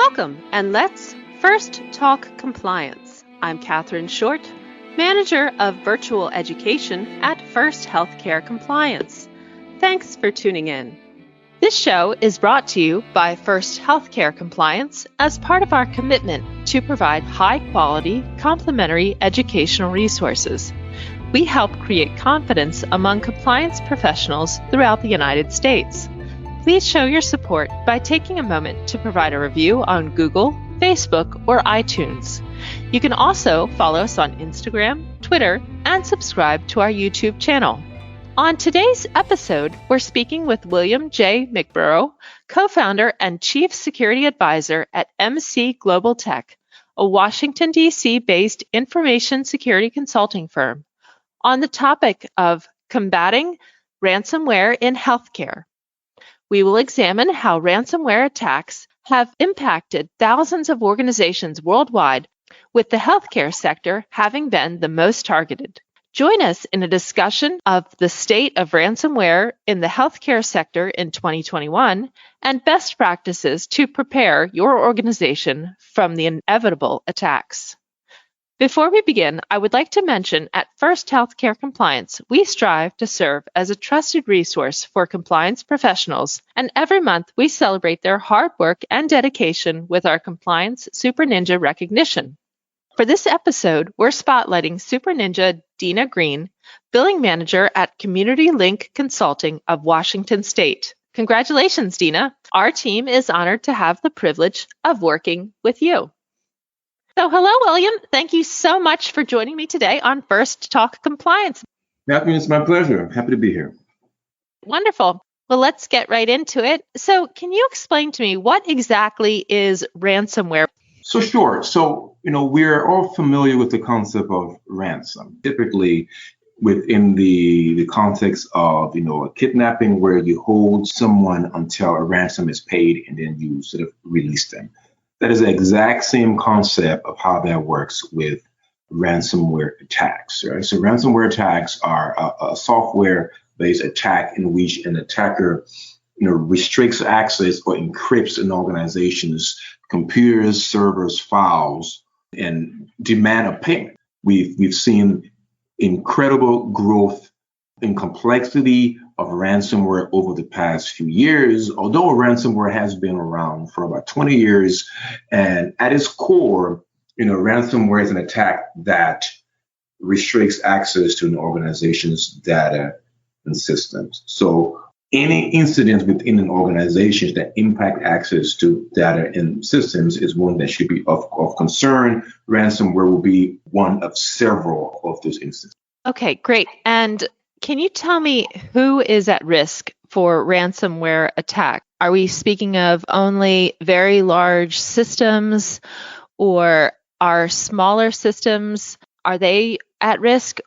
Welcome, and let's first talk compliance. I'm Catherine Short, Manager of Virtual Education at First Healthcare Compliance. Thanks for tuning in. This show is brought to you by First Healthcare Compliance as part of our commitment to provide high-quality, complementary educational resources. We help create confidence among compliance professionals throughout the United States. Please show your support by taking a moment to provide a review on Google, Facebook, or iTunes. You can also follow us on Instagram, Twitter, and subscribe to our YouTube channel. On today's episode, we're speaking with William J McBorrough, co-founder and chief security advisor at MCGlobalTech, a Washington, D.C.-based information security consulting firm, on the topic of combating ransomware in healthcare. We will examine how ransomware attacks have impacted thousands of organizations worldwide, with the healthcare sector having been the most targeted. Join us in a discussion of the state of ransomware in the healthcare sector in 2021 and best practices to prepare your organization from the inevitable attacks. Before we begin, I would like to mention at First Healthcare Compliance, we strive to serve as a trusted resource for compliance professionals, and every month we celebrate their hard work and dedication with our Compliance Super Ninja recognition. For this episode, we're spotlighting Super Ninja Dina Green, Billing Manager at Community Link Consulting of Washington State. Congratulations, Dina. Our team is honored to have the privilege of working with you. So hello, William. Thank you so much for joining me today on First Talk Compliance. Catherine, it's my pleasure. I'm happy to be here. Wonderful. Well, let's get right into it. So can you explain to me what exactly is ransomware? So sure. So, we're all familiar with the concept of ransom, typically within the context of, a kidnapping where you hold someone until a ransom is paid and then you sort of release them. That is the exact same concept of how that works with ransomware attacks. Right? So ransomware attacks are a software-based attack in which an attacker, restricts access or encrypts an organization's computers, servers, files, and demand a payment. We've seen incredible growth in complexity of ransomware over the past few years, although ransomware has been around for about 20 years. And at its core, ransomware is an attack that restricts access to an organization's data and systems. So any incident within an organization that impact access to data and systems is one that should be of concern. Ransomware will be one of several of those instances. Okay, great. And can you tell me who is at risk for ransomware attack? Are we speaking of only very large systems, or are smaller systems, are they at risk?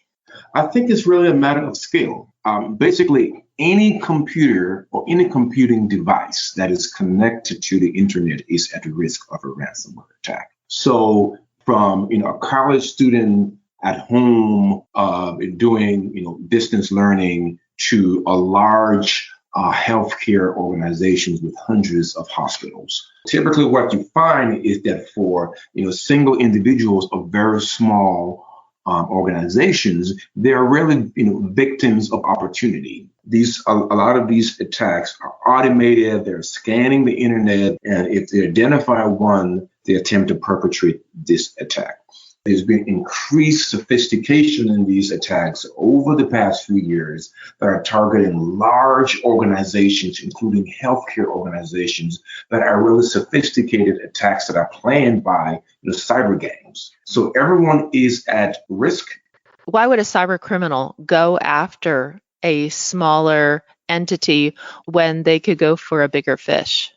I think it's really a matter of scale. Basically, any computer or any computing device that is connected to the internet is at risk of a ransomware attack. So from a college student at home doing distance learning to a large healthcare organizations with hundreds of hospitals. Typically what you find is that for single individuals of very small organizations, they're really victims of opportunity. A lot of these attacks are automated, they're scanning the internet, and if they identify one, they attempt to perpetrate this attack. There's been increased sophistication in these attacks over the past few years that are targeting large organizations, including healthcare organizations, that are really sophisticated attacks that are planned by cyber gangs. So everyone is at risk. Why would a cyber criminal go after a smaller entity when they could go for a bigger fish?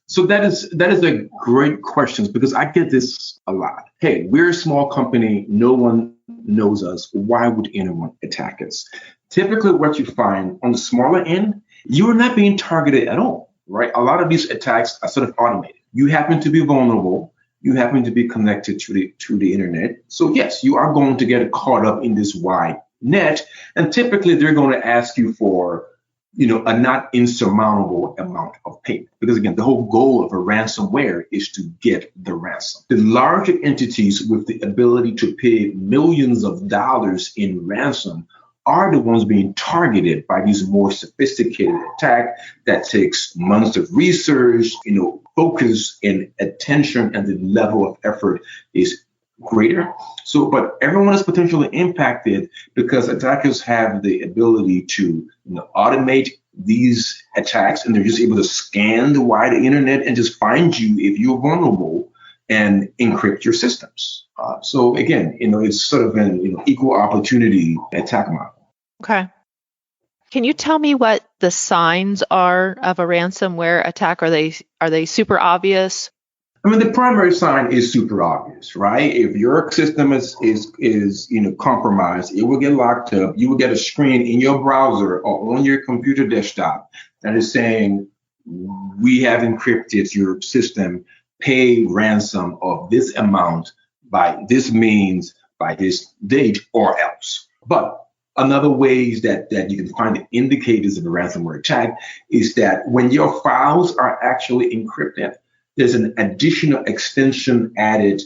So that is a great question, because I get this a lot. Hey, we're a small company. No one knows us. Why would anyone attack us? Typically what you find on the smaller end, you are not being targeted at all, right? A lot of these attacks are sort of automated. You happen to be vulnerable. You happen to be connected to the internet. So yes, you are going to get caught up in this wide net. And typically they're going to ask you for a not insurmountable amount of payment. Because again, the whole goal of a ransomware is to get the ransom. The larger entities with the ability to pay millions of dollars in ransom are the ones being targeted by these more sophisticated attacks that takes months of research, focus and attention, and the level of effort is greater. So, but everyone is potentially impacted because attackers have the ability to automate these attacks, and they're just able to scan the wide internet and just find you if you're vulnerable and encrypt your systems. So again, it's sort of an equal opportunity attack model. Okay. Can you tell me what the signs are of a ransomware attack? Are they super obvious? I mean, the primary sign is super obvious, right? If your system is compromised, it will get locked up. You will get a screen in your browser or on your computer desktop that is saying, we have encrypted your system, pay ransom of this amount by this means, by this date, or else. But another ways that you can find the indicators of a ransomware attack is that when your files are actually encrypted, there's an additional extension added,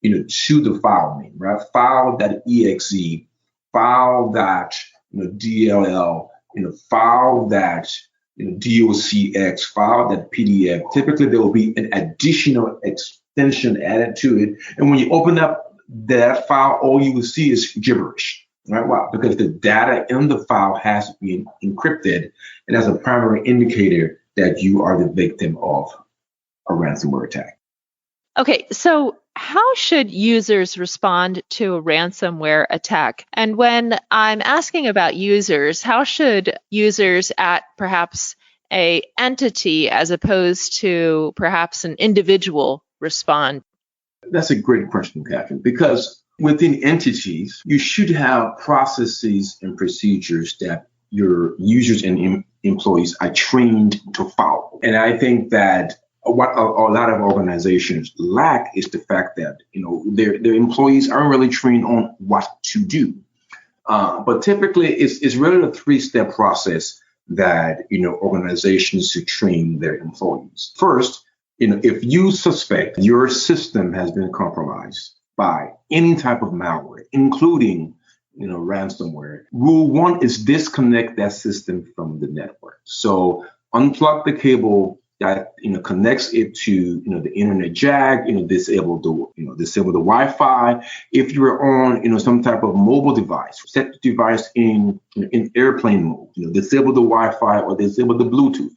to the file name, right? File.exe, file.dll, file.docx, file.pdf. Typically, there will be an additional extension added to it. And when you open up that file, all you will see is gibberish, right? Why? Because the data in the file has been encrypted, and that's a primary indicator that you are the victim of a ransomware attack. Okay, so how should users respond to a ransomware attack? And when I'm asking about users, how should users at perhaps an entity as opposed to perhaps an individual respond? That's a great question, Catherine, because within entities, you should have processes and procedures that your users and employees are trained to follow. And I think that what a lot of organizations lack is the fact that their employees aren't really trained on what to do. But typically, it's really a three-step process that organizations should train their employees. First, if you suspect your system has been compromised by any type of malware, including ransomware, rule one is disconnect that system from the network. So unplug the cable that connects it to the internet jack, disable the Wi-Fi. If you're on some type of mobile device, set the device in airplane mode, disable the Wi-Fi or disable the Bluetooth.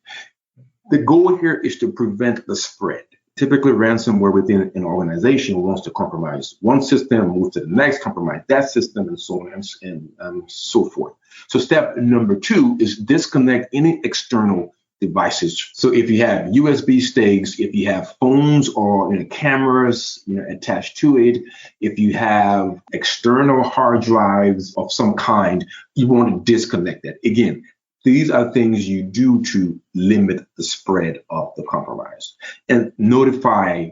The goal here is to prevent the spread. Typically, ransomware within an organization wants to compromise one system, move to the next, compromise that system, and so on and so forth. So step number two is disconnect any external devices. So if you have USB sticks, if you have phones or cameras attached to it, if you have external hard drives of some kind, you want to disconnect that. Again, these are things you do to limit the spread of the compromise. And notify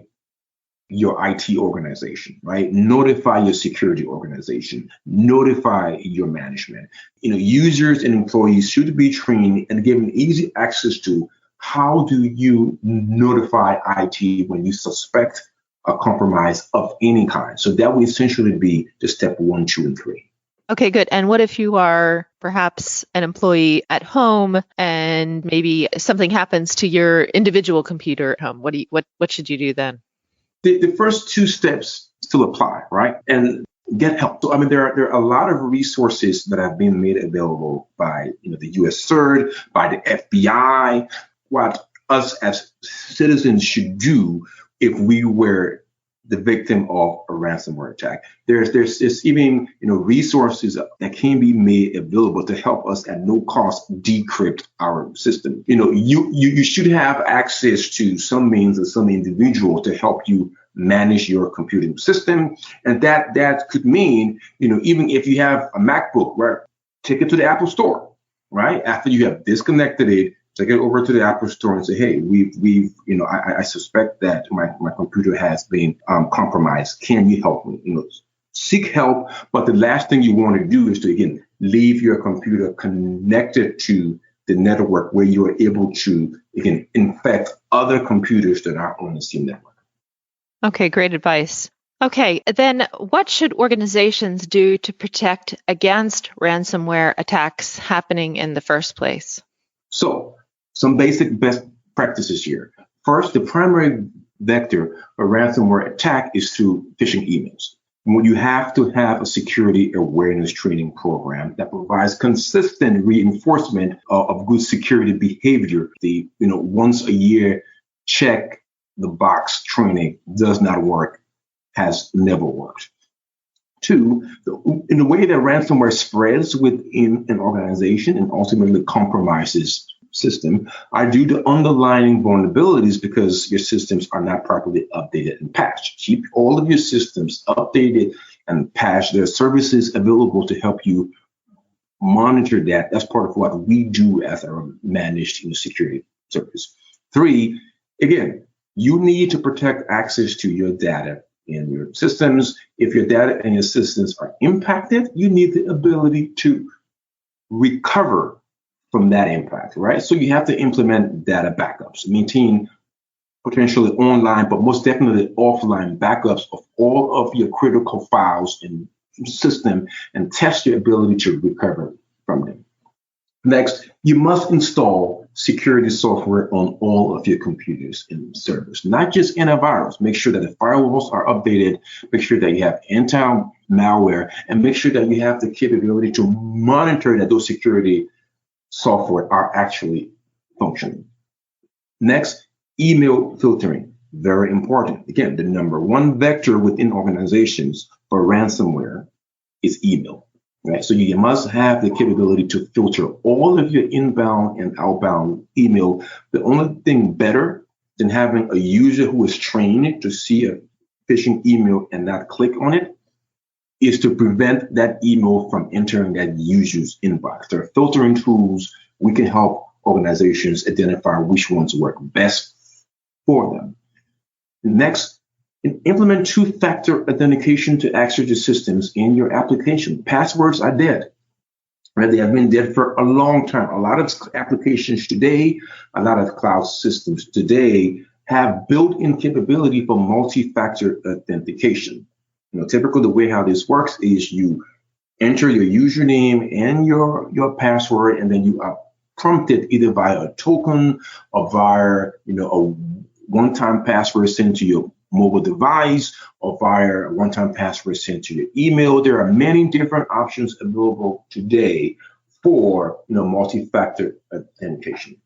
your IT organization, right? Notify your security organization, notify your management. Users and employees should be trained and given easy access to how do you notify IT when you suspect a compromise of any kind. So that would essentially be the step 1, 2, and 3. Okay, good. And what if you are perhaps an employee at home and maybe something happens to your individual computer at home? What should you do then? The first 2 steps still apply, right? And get help. So, there are a lot of resources that have been made available by the U.S. CERT, by the FBI. What us as citizens should do if we were the victim of a ransomware attack. There's even resources that can be made available to help us at no cost decrypt our system. You should have access to some means or some individual to help you manage your computing system, and that could mean even if you have a MacBook, right, take it to the Apple Store, right? After you have disconnected it, take it over to the Apple Store and say, hey, I suspect that my computer has been compromised. Can you help me? Seek help. But the last thing you want to do is to, again, leave your computer connected to the network where you are able to, again, infect other computers that are on the same network. Okay, great advice. Okay, then what should organizations do to protect against ransomware attacks happening in the first place? So, some basic best practices here. First, the primary vector of ransomware attack is through phishing emails. You have to have a security awareness training program that provides consistent reinforcement of good security behavior. The once a year check the box training does not work, has never worked. Two, in the way that ransomware spreads within an organization and ultimately compromises system are due to underlying vulnerabilities because your systems are not properly updated and patched. Keep all of your systems updated and patched. There are services available to help you monitor that. That's part of what we do as our managed security service. Three, again, you need to protect access to your data in your systems. If your data and your systems are impacted, you need the ability to recover from that impact, right? So you have to implement data backups, maintain potentially online, but most definitely offline backups of all of your critical files in the system and test your ability to recover from them. Next, you must install security software on all of your computers and servers, not just antivirus. Make sure that the firewalls are updated, make sure that you have anti-malware, and make sure that you have the capability to monitor that those security software are actually functioning. Next, email filtering, very important. Again, the number one vector within organizations for ransomware is email, right? So you must have the capability to filter all of your inbound and outbound email. The only thing better than having a user who is trained to see a phishing email and not click on it is to prevent that email from entering that user's inbox. There are filtering tools. We can help organizations identify which ones work best for them. Next, implement two-factor authentication to access your systems in your application. Passwords are dead, right? They have been dead for a long time. A lot of applications today, a lot of cloud systems today have built-in capability for multi-factor authentication. Typically the way how this works is you enter your username and your password, and then you are prompted either via a token or via a one-time password sent to your mobile device or via a one-time password sent to your email. There are many different options available today for multi-factor authentication.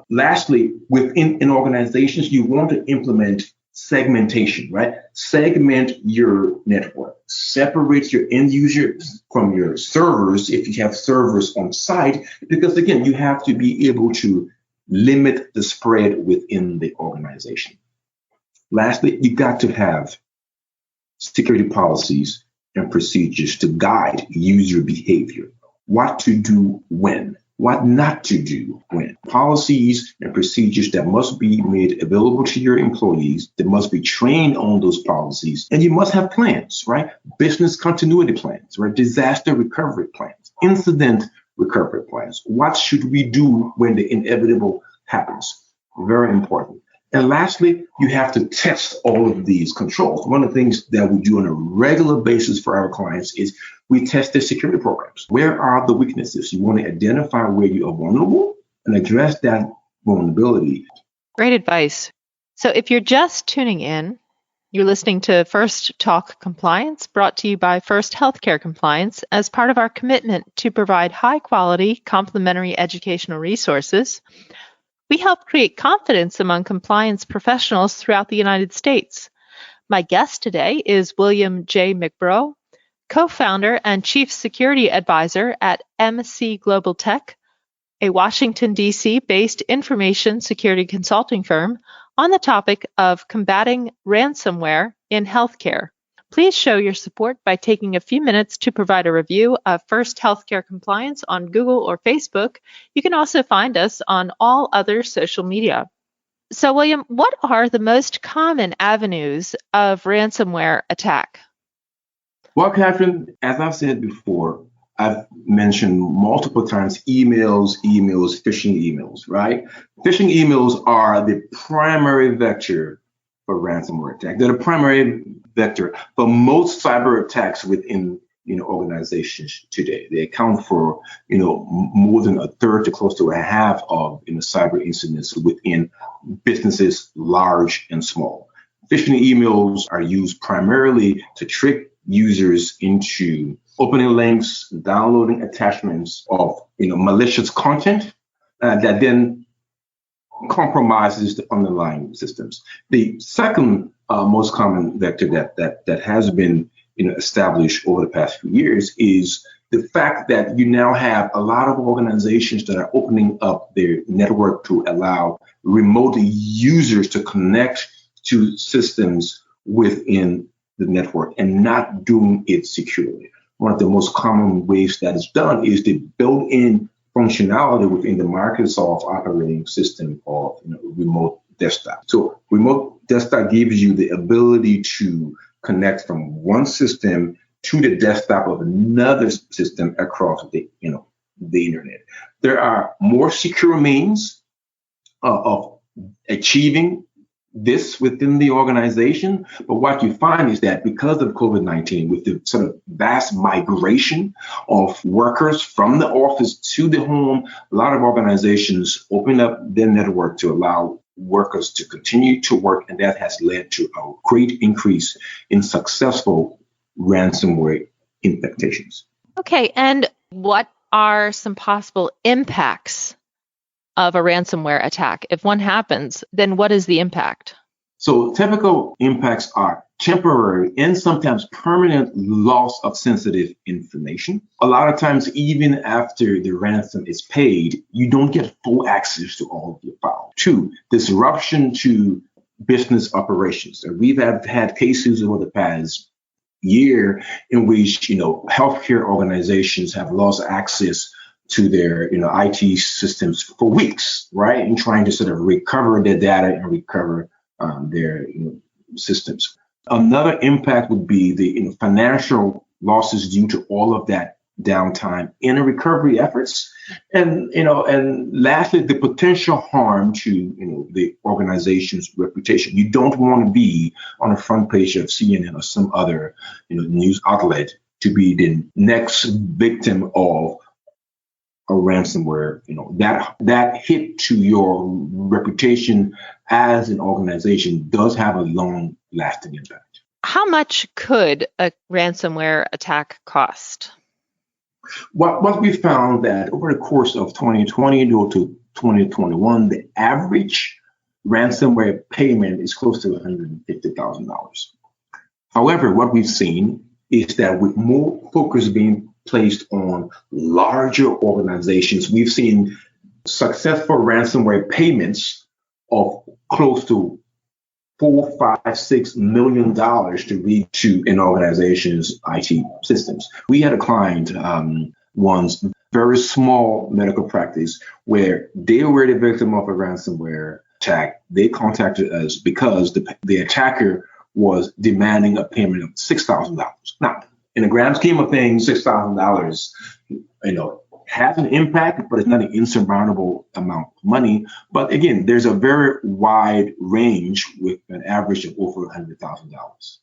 Lastly, within organizations, you want to implement segmentation, right? Segment your network. Separate your end users from your servers if you have servers on site, because again, you have to be able to limit the spread within the organization. Lastly, you got to have security policies and procedures to guide user behavior. What to do when, what not to do when. Policies and procedures that must be made available to your employees, that must be trained on those policies, and you must have plans, right? Business continuity plans, right? Disaster recovery plans, incident recovery plans. What should we do when the inevitable happens? Very important. And lastly, you have to test all of these controls. One of the things that we do on a regular basis for our clients is we test their security programs. Where are the weaknesses? You want to identify where you are vulnerable and address that vulnerability. Great advice. So if you're just tuning in, you're listening to First Talk Compliance, brought to you by First Healthcare Compliance as part of our commitment to provide high-quality, complementary educational resources. We help create confidence among compliance professionals throughout the United States. My guest today is William J McBorrough, co-founder and chief security advisor at MCGlobalTech, a Washington, D.C. based information security consulting firm, on the topic of combating ransomware in healthcare. Please show your support by taking a few minutes to provide a review of First Healthcare Compliance on Google or Facebook. You can also find us on all other social media. So, William, what are the most common avenues of ransomware attack? Well, Catherine, as I've said before, I've mentioned multiple times emails, phishing emails, right? Phishing emails are the primary vector for ransomware attack. They're the primary vector for most cyber attacks within organizations today. They account for more than a third to close to a half of cyber incidents within businesses large and small. Phishing emails are used primarily to trick users into opening links, downloading attachments of malicious content that then compromises the underlying systems. The second most common vector that has been established over the past few years is the fact that you now have a lot of organizations that are opening up their network to allow remote users to connect to systems within the network and not doing it securely. One of the most common ways that is done is the built-in functionality within the Microsoft operating system of remote desktop. So remote desktop gives you the ability to connect from one system to the desktop of another system across the internet. There are more secure means of achieving this within the organization, but what you find is that because of COVID-19, with the sort of vast migration of workers from the office to the home, a lot of organizations open up their network to allow workers to continue to work, and that has led to a great increase in successful ransomware infectations. Okay, and what are some possible impacts of a ransomware attack? If one happens, then what is the impact? So typical impacts are temporary and sometimes permanent loss of sensitive information. A lot of times, even after the ransom is paid, you don't get full access to all of your files. 2, disruption to business operations. And we've had cases over the past year in which, healthcare organizations have lost access to their, IT systems for weeks, right? And trying to sort of recover their data and recover their systems. Another impact would be the financial losses due to all of that downtime in recovery efforts, and lastly, the potential harm to the organization's reputation. You don't want to be on the front page of CNN or some other news outlet to be the next victim of a ransomware. That hit to your reputation as an organization does have a long-lasting impact. How much could a ransomware attack cost? What we found that over the course of 2020 to 2021, the average ransomware payment is close to $150,000. However, what we've seen is that with more focus being placed on larger organizations, we've seen successful ransomware payments of close to $4, $5, $6 million to read to an organization's IT systems. We had a client once, very small medical practice, where they were the victim of a ransomware attack. They contacted us because the attacker was demanding a payment of $6,000. Now, in the grand scheme of things, $6,000, has an impact, but it's not an insurmountable amount of money. But again, there's a very wide range with an average of over $100,000.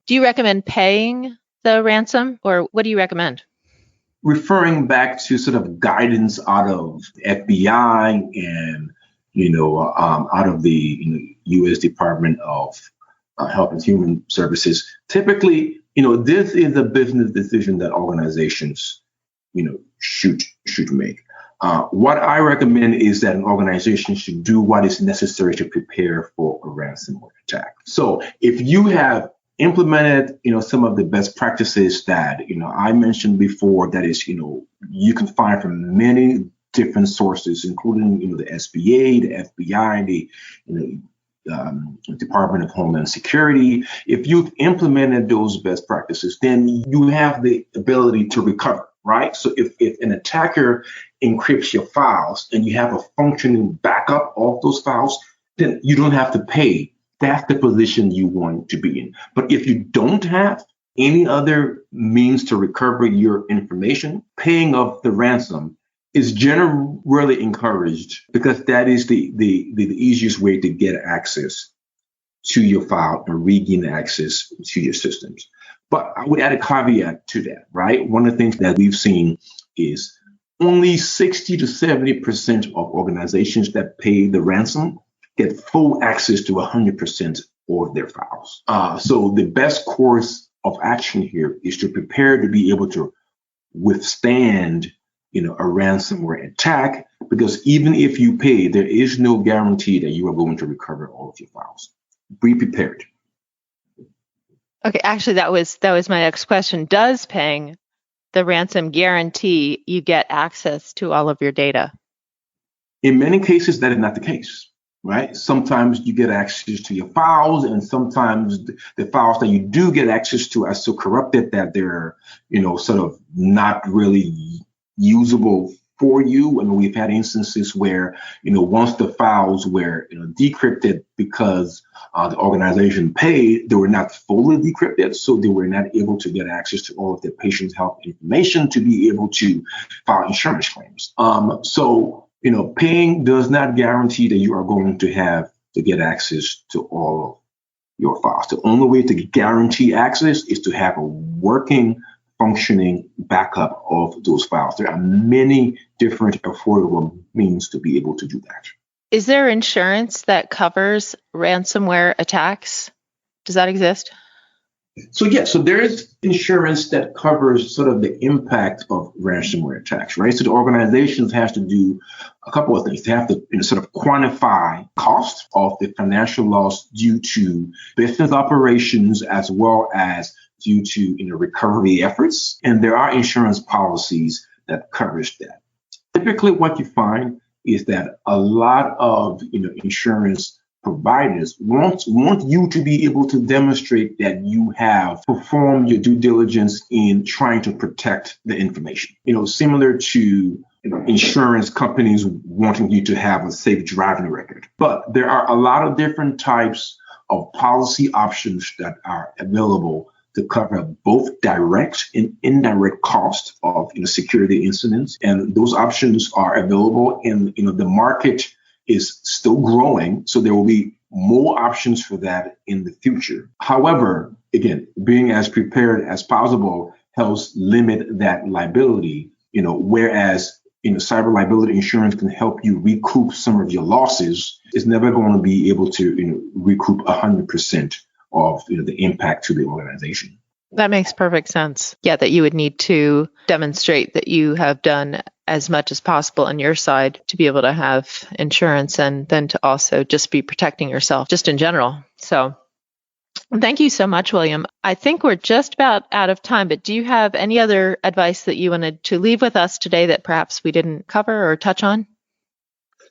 Do you recommend paying the ransom, or what do you recommend? Referring back to sort of guidance out of FBI and out of the U.S. Department of Health and Human Services, typically, this is a business decision that organizations, should make. What I recommend is that an organization should do what is necessary to prepare for a ransomware attack. So if you have implemented, some of the best practices that, I mentioned before, that is, you can find from many different sources, including, the SBA, the FBI, the Department of Homeland Security. If you've implemented those best practices, then you have the ability to recover, right? So if an attacker encrypts your files and you have a functioning backup of those files, then you don't have to pay. That's the position you want to be in. But if you don't have any other means to recover your information, paying off the ransom is generally encouraged because that is the easiest way to get access to your file and regain access to your systems. But I would add a caveat to that, right? One of the things that we've seen is only 60 to 70% of organizations that pay the ransom get full access to 100% of their files. So the best course of action here is to prepare to be able to withstand, a ransomware attack, because even if you pay, there is no guarantee that you are going to recover all of your files. Be prepared. Okay, actually, that was my next question. Does paying the ransom guarantee you get access to all of your data? In many cases, that is not the case, right? Sometimes you get access to your files, and sometimes the files that you do get access to are so corrupted that they're, sort of not really usable for you. And we've had instances where, once the files were, decrypted because the organization paid, they were not fully decrypted, so they were not able to get access to all of their patient's health information to be able to file insurance claims. So paying does not guarantee that you are going to have to get access to all of your files. The only way to guarantee access is to have a working, functioning backup of those files. There are many different affordable means to be able to do that. Is there insurance that covers ransomware attacks? Does that exist? So there is insurance that covers sort of the impact of ransomware attacks, right? So the organizations have to do a couple of things. They have to sort of quantify cost of the financial loss due to business operations as well as due to recovery efforts. And there are insurance policies that covers that. Typically what you find is that a lot of insurance providers want you to be able to demonstrate that you have performed your due diligence in trying to protect the information. Similar to insurance companies wanting you to have a safe driving record. But there are a lot of different types of policy options that are available to cover both direct and indirect costs of security incidents. And those options are available, and the market is still growing, so there will be more options for that in the future. However, again, being as prepared as possible helps limit that liability, whereas cyber liability insurance can help you recoup some of your losses. It's never going to be able to recoup 100% of the impact to the organization. That makes perfect sense. Yeah, that you would need to demonstrate that you have done as much as possible on your side to be able to have insurance, and then to also just be protecting yourself just in general. So thank you so much, William. I think we're just about out of time, but do you have any other advice that you wanted to leave with us today that perhaps we didn't cover or touch on?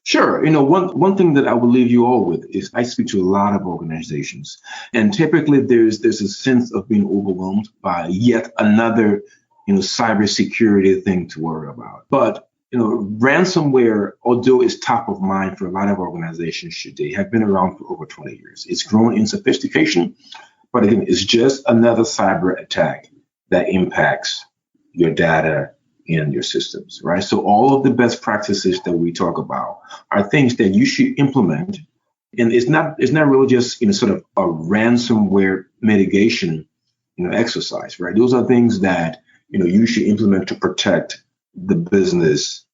Sure. One thing that I will leave you all with is I speak to a lot of organizations, and typically there's a sense of being overwhelmed by yet another, cybersecurity thing to worry about. But, ransomware, although it's top of mind for a lot of organizations today, have been around for over 20 years. It's grown in sophistication, but again, it's just another cyber attack that impacts your data in your systems, right? So all of the best practices that we talk about are things that you should implement. And it's not really just, sort of a ransomware mitigation, exercise, right? Those are things that, you should implement to protect the business,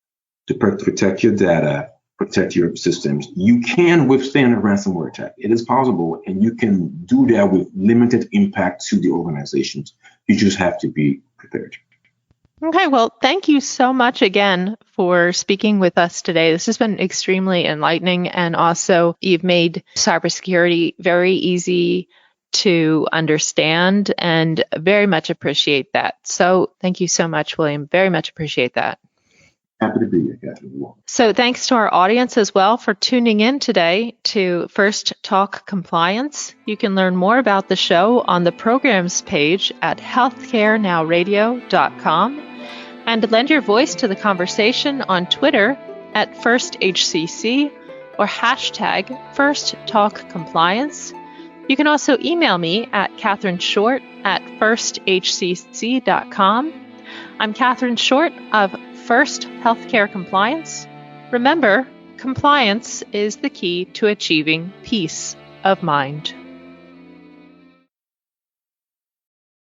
to protect your data, protect your systems. You can withstand a ransomware attack. It is possible, and you can do that with limited impact to the organizations. You just have to be prepared. Okay, well, thank you so much again for speaking with us today. This has been extremely enlightening, and also you've made cybersecurity very easy to understand, and very much appreciate that. So thank you so much, William. Very much appreciate that. Happy to be here, Catherine. So thanks to our audience as well for tuning in today to First Talk Compliance. You can learn more about the show on the programs page at healthcarenowradio.com, and lend your voice to the conversation on Twitter at FirstHCC or hashtag First Talk Compliance. You can also email me at catherineshort@firsthcc.com. I'm Catherine Short of First Healthcare Compliance. Remember, compliance is the key to achieving peace of mind.